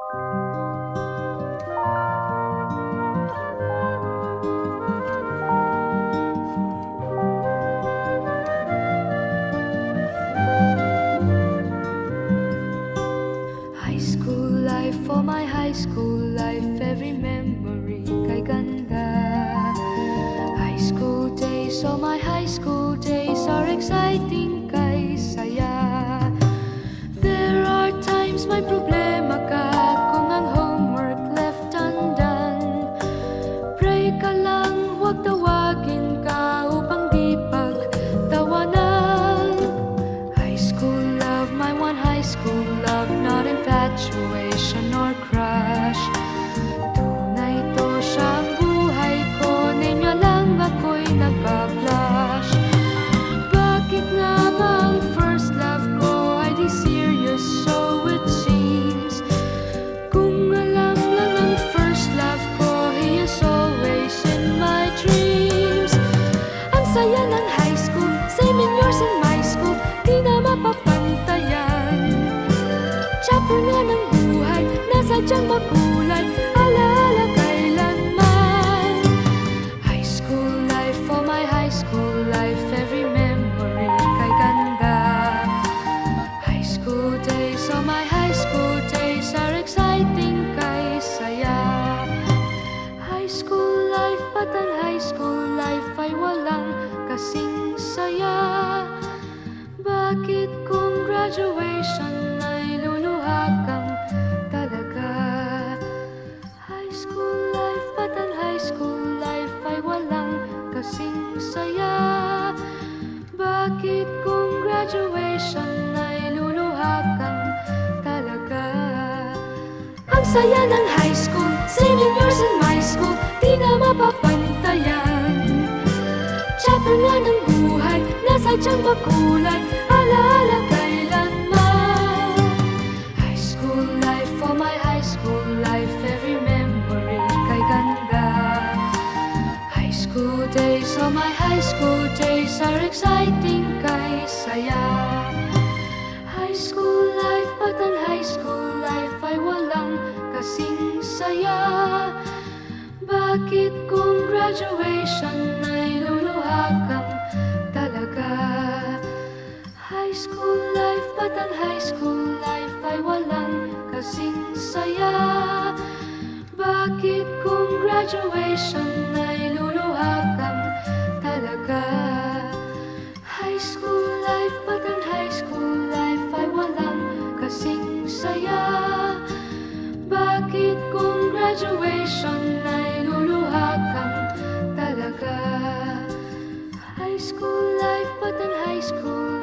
High school life, for my high school life, every memory kay ganda. High school days, oh my high school days are exciting kay saya. There are times may problema ka kung ang homework left undone. Pray ka lang, huwag tawagin ka upang di pagtawanan. High school love, my one high school love, not infatuation or crush. Tunay to siyang buhay ko, ninyo lang ako'y nagbablush. Bakit nga ba ang first love ko ay di serious, so it seems? Kung alam lang ang first love ko, he is always in my dreams. Ang saya ng high school, same in yours in my school, di na mapapantayan. Chapter nga ng buhay, nasadyang makulay, alaala kailanman. High school life, for my high school life, every memory kay ganda. High school days, oh my high school days are exciting kay saya. High school life, but ang high school life ay walang kasing saya. Bakit kung graduation ay luluha kang talaga? High school life, but ang high school life ay walang kasing saya. Bakit kung graduation ay luluha kang talaga? Ang saya ng high school, same in yours in my school, di na mapapantayan. Chapter nga ng buhay, nasadyang makulay, alaala kailanman. High school life, for my high school life, every memory kay ganda. High school days, oh my high school days are exciting kay saya. High school life, but ang high school life ay walang kasing saya. Bakit kung graduation ay luluha kang talaga? High school life, but ang high school life ay walang kasing saya. Bakit kung graduation ay luluha kang talaga? High school life, but ang high school life ay walang kasing saya. Bakit kung graduation ay luluha kang talaga? High school life, but ang high school